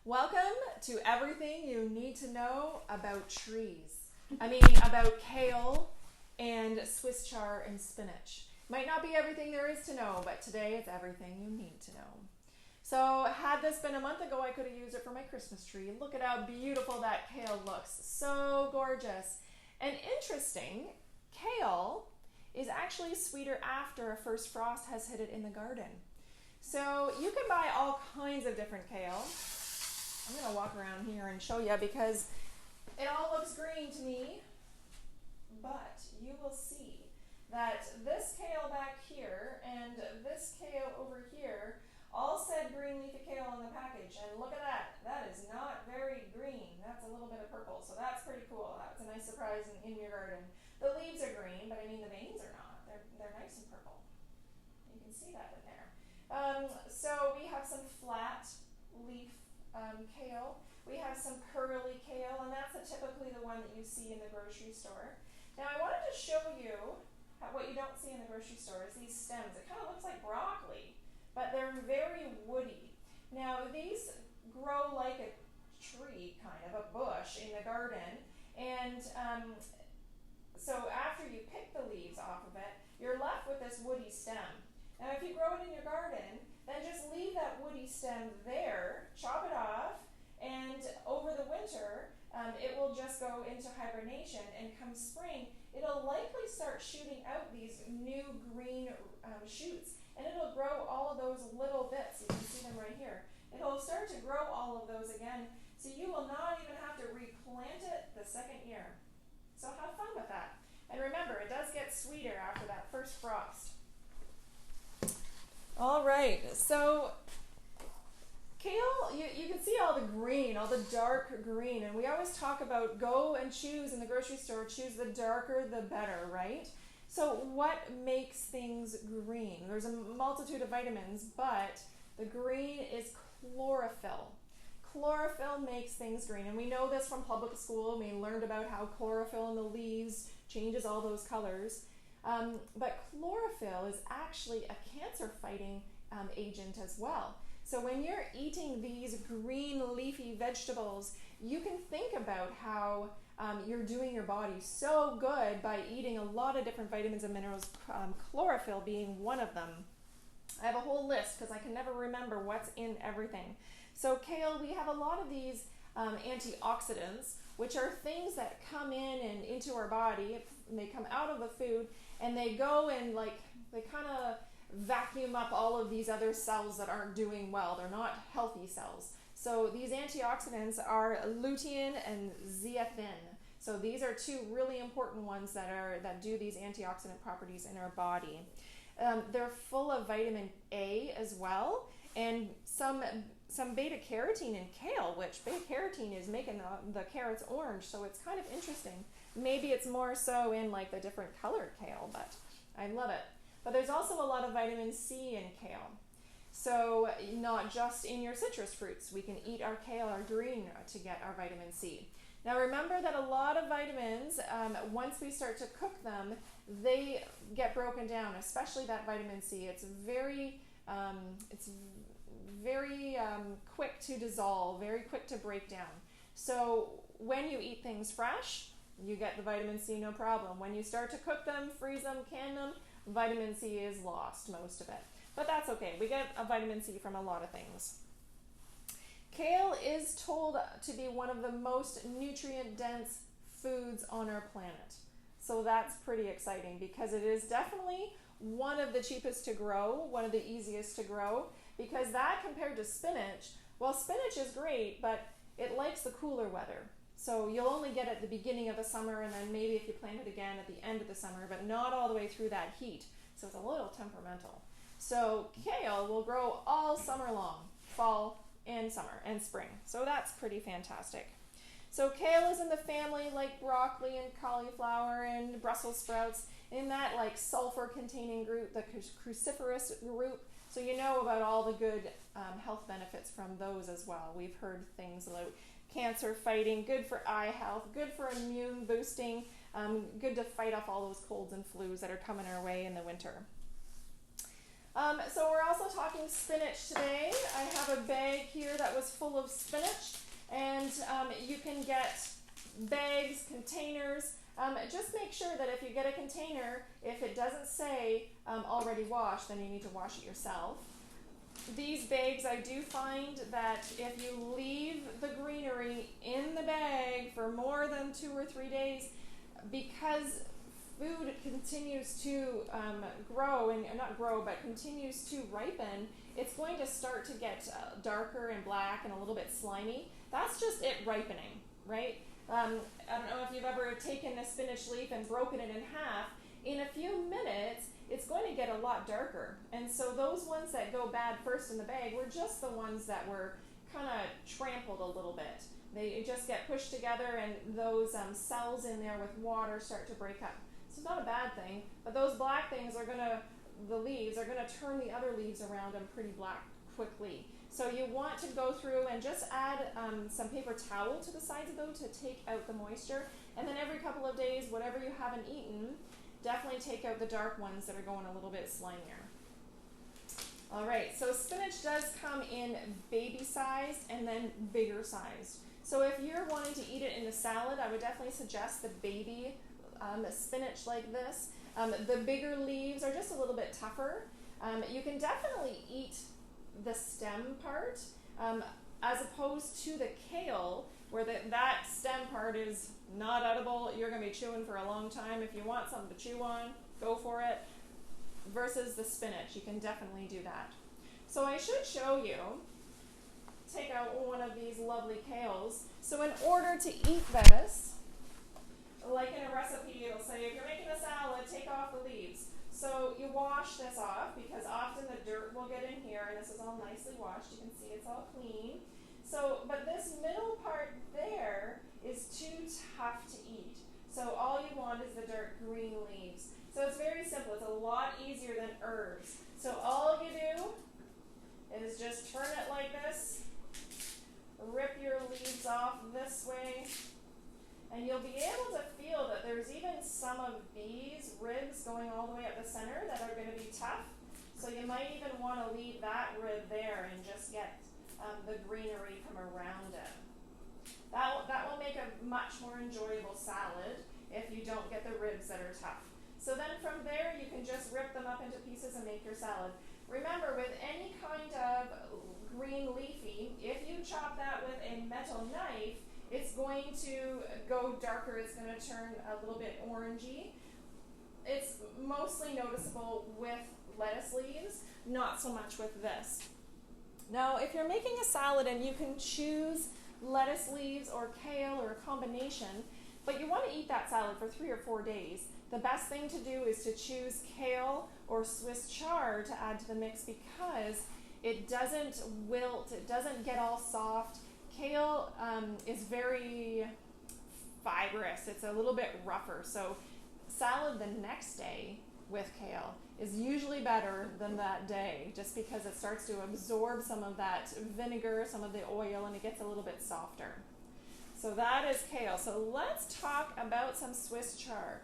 Welcome to everything you need to know about trees. About kale and SwissChard and spinach. Might not be everything there is to know, but today it's everything you need to know. So had this been a month ago, I could have used it for my Christmas tree. Look at how beautiful that kale looks. So gorgeous. And interesting, kale is actually sweeter after a first frost has hit it in the garden. So you can buy all kinds of different kale. I'm going to walk around here and show you because it all looks green to me, but you will see that this kale back here and this kale over here all said green leafy kale on the package, and look at that. That is not very green. That's a little bit of purple, so that's pretty cool. That's a nice surprise in your garden. The leaves are green, but the veins are not. They're nice and purple. You can see that in there. So we have some flat leaf kale. We have some curly kale, and that's typically the one that you see in the grocery store. Now I wanted to show you what you don't see in the grocery store is these stems. It kind of looks like broccoli, but they're very woody. Now these grow like a tree, kind of a bush in the garden, and so after you pick the leaves off of it, you're left with this woody stem. Now if you grow it in your garden, then just leave that woody stem there, chop it off, and over the winter, it will just go into hibernation, and come spring, it'll likely start shooting out these new green shoots, and it'll grow all of those little bits. You can see them right here. It'll start to grow all of those again, so you will not even have to replant it the second year. So have fun with that. And remember, it does get sweeter after that first frost. All right, so kale, you can see all the green, all the dark green, and we always talk about go and choose in the grocery store, choose the darker the better, right? So what makes things green? There's a multitude of vitamins, but the green is chlorophyll. Chlorophyll makes things green, and we know this from public school. We learned about how chlorophyll in the leaves changes all those colors. But chlorophyll is actually a cancer-fighting agent as well. So when you're eating these green leafy vegetables, you can think about how you're doing your body so good by eating a lot of different vitamins and minerals, chlorophyll being one of them. I have a whole list because I can never remember what's in everything. So kale, we have a lot of these antioxidants, which are things that come in and into our body, and they come out of the food, and they go and they kind of vacuum up all of these other cells that aren't doing well. They're not healthy cells. So these antioxidants are lutein and zeaxanthin. So these are two really important ones that do these antioxidant properties in our body. They're full of vitamin A as well, and some beta carotene in kale, which beta carotene is making the carrots orange, so it's kind of interesting. Maybe it's more so in the different colored kale, but I love it. But there's also a lot of vitamin C in kale. So not just in your citrus fruits. We can eat our kale, our green, to get our vitamin C. Now remember that a lot of vitamins, once we start to cook them, they get broken down, especially that vitamin C. It's very quick to dissolve, very quick to break down. So when you eat things fresh, you get the vitamin C no problem. When you start to cook them, freeze them, can them, vitamin C is lost, most of it. But that's okay. We get a vitamin C from a lot of things. Kale is told to be one of the most nutrient-dense foods on our planet. So that's pretty exciting because it is definitely one of the cheapest to grow, one of the easiest to grow, because that compared to spinach, well, spinach is great, but it likes the cooler weather. So you'll only get it at the beginning of the summer, and then maybe if you plant it again at the end of the summer, but not all the way through that heat. So it's a little temperamental. So kale will grow all summer long, fall and summer and spring. So that's pretty fantastic. So kale is in the family like broccoli and cauliflower and Brussels sprouts, in that sulfur-containing group, the cruciferous group. So you know about all the good health benefits from those as well. We've heard things like cancer fighting, good for eye health, good for immune boosting, good to fight off all those colds and flus that are coming our way in the winter. So we're also talking spinach today. I have a bag here that was full of spinach, and you can get bags, containers. Just make sure that if you get a container, if it doesn't say already washed, then you need to wash it yourself. These bags, I do find that if you leave the greenery in the bag for more than 2 or 3 days, because food continues to grow, and not grow, but continues to ripen, it's going to start to get darker and black and a little bit slimy. That's just it ripening, right? I don't know if you've ever taken a spinach leaf and broken it in half. In a few minutes, it's going to get a lot darker. And so those ones that go bad first in the bag were just the ones that were kind of trampled a little bit. They just get pushed together, and those cells in there with water start to break up. So it's not a bad thing, but those black things are the leaves are gonna turn the other leaves around them pretty black quickly. So you want to go through and just add some paper towel to the sides of those to take out the moisture. And then every couple of days, whatever you haven't eaten, definitely take out the dark ones that are going a little bit slimier. All right, so spinach does come in baby sized and then bigger sized. So if you're wanting to eat it in a salad, I would definitely suggest the baby spinach like this. The bigger leaves are just a little bit tougher. You can definitely eat the stem part as opposed to the kale, where that stem part is not edible. You're going to be chewing for a long time. If you want something to chew on, go for it. Versus the spinach, you can definitely do that. So I should show you, take out one of these lovely kales. So in order to eat this, like in a recipe, it'll say if you're making a salad, take off the leaves. So you wash this off, because often the dirt will get in here, and this is all nicely washed. You can see it's all clean. So, but this middle part there is too tough to eat. So all you want is the dark green leaves. So it's very simple. It's a lot easier than herbs. So all you do is just turn it like this, rip your leaves off this way, and you'll be able to feel that there's even some of these ribs going all the way up the center that are going to be tough. So you might even want to leave that rib there and just get the greenery from around it. That will make a much more enjoyable salad if you don't get the ribs that are tough. So then from there, you can just rip them up into pieces and make your salad. Remember, with any kind of green leafy, if you chop that with a metal knife, it's going to go darker. It's going to turn a little bit orangey. It's mostly noticeable with lettuce leaves, not so much with this. Now, if you're making a salad and you can choose lettuce leaves or kale or a combination, but you want to eat that salad for 3 or 4 days, the best thing to do is to choose kale or SwissChard to add to the mix, because it doesn't wilt, it doesn't get all soft. Kale is very fibrous. It's a little bit rougher. So salad the next day with kale is usually better than that day, just because it starts to absorb some of that vinegar, some of the oil, and it gets a little bit softer. So that is kale. So let's talk about some SwissChard.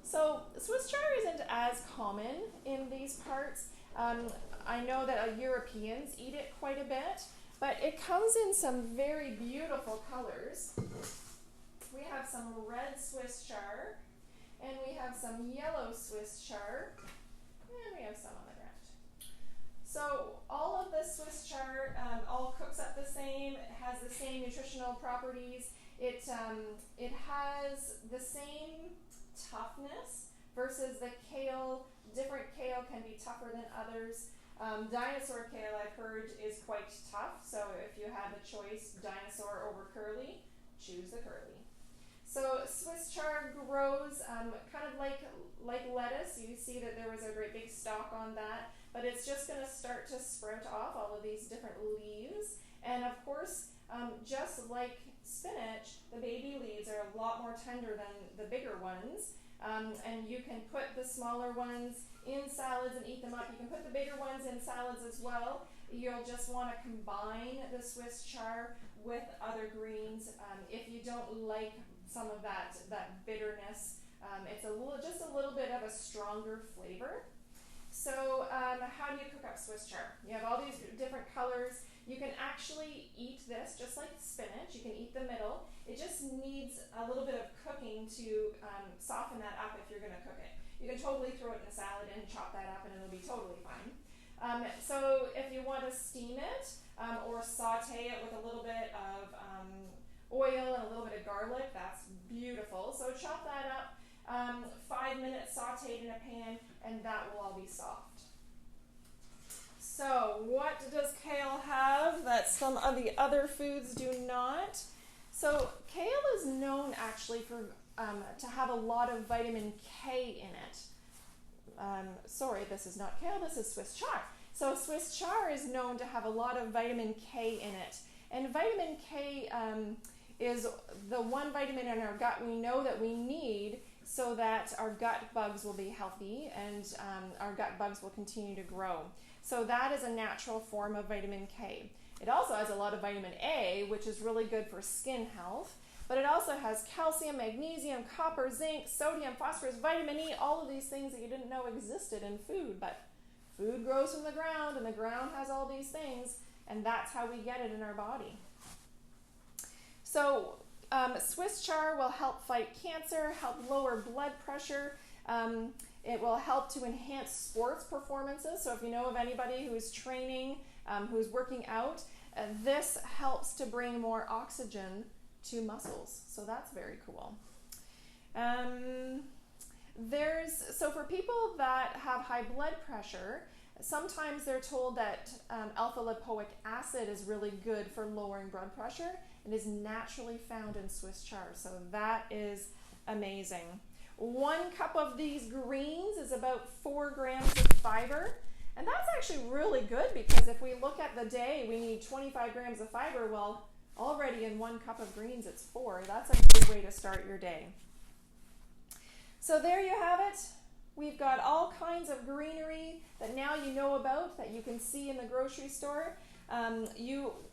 So SwissChard isn't as common in these parts. I know that Europeans eat it quite a bit, but it comes in some very beautiful colors. We have some red SwissChard, and we have some yellow SwissChard, and we have some on the ground. So all of the SwissChard all cooks up the same. It has the same nutritional properties. It has the same toughness versus the kale. Different kale can be tougher than others. Dinosaur kale, I've heard, is quite tough. So if you had the choice, dinosaur over curly, choose the curly. So SwissChard grows kind of like lettuce. You see that there was a great big stalk on that, but it's just going to start to sprout off all of these different leaves. And of course, just like spinach, the baby leaves are a lot more tender than the bigger ones. And you can put the smaller ones in salads and eat them up. You can put the bigger ones in salads as well. You'll just want to combine the SwissChard with other greens. If you don't like some of that bitterness, it's just a little bit of a stronger flavor. So how do you cook up SwissChard? You have all these different colors. You can actually eat this just like spinach. You can eat the middle. It just needs a little bit of cooking to soften that up if you're going to cook it. You can totally throw it in a salad and chop that up and it'll be totally fine. So if you want to steam it or saute it with a little bit of oil and a little bit of garlic, that's beautiful. So chop that up, 5 minutes sauteed in a pan, and that will all be soft. So what does kale have that some of the other foods do not? So kale is known actually for to have a lot of vitamin K in it. Sorry, this is not kale, this is SwissChard. So SwissChard is known to have a lot of vitamin K in it. And vitamin K is the one vitamin in our gut we know that we need so that our gut bugs will be healthy and our gut bugs will continue to grow. So that is a natural form of vitamin K. It also has a lot of vitamin A, which is really good for skin health, but it also has calcium, magnesium, copper, zinc, sodium, phosphorus, vitamin E, all of these things that you didn't know existed in food, but food grows from the ground and the ground has all these things, and that's how we get it in our body. So SwissChard will help fight cancer, help lower blood pressure. It will help to enhance sports performances. So if you know of anybody who is training, who's working out, this helps to bring more oxygen to muscles. So that's very cool. So for people that have high blood pressure, sometimes they're told that alpha lipoic acid is really good for lowering blood pressure. It is naturally found in SwissChard, so that is amazing. 1 cup of these greens is about 4 grams of fiber, and that's actually really good because if we look at the day, we need 25 grams of fiber. Well, already in 1 cup of greens, it's 4. That's a good way to start your day. So there you have it. We've got all kinds of greenery that now you know about that you can see in the grocery store.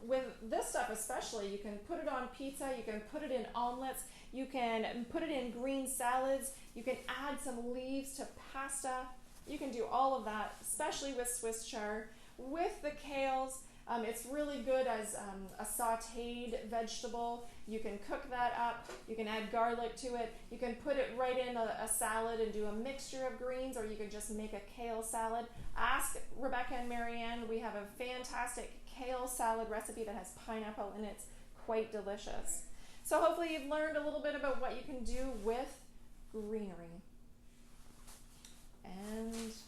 With this stuff especially, you can put it on pizza, you can put it in omelets, you can put it in green salads, you can add some leaves to pasta. You can do all of that, especially with SwissChard. With the kales, it's really good as a sauteed vegetable. You can cook that up, you can add garlic to it, you can put it right in a salad and do a mixture of greens, or you can just make a kale salad. Ask Rebecca and Marianne, we have a fantastic kale salad recipe that has pineapple in it. It's quite delicious. So hopefully you've learned a little bit about what you can do with greenery. And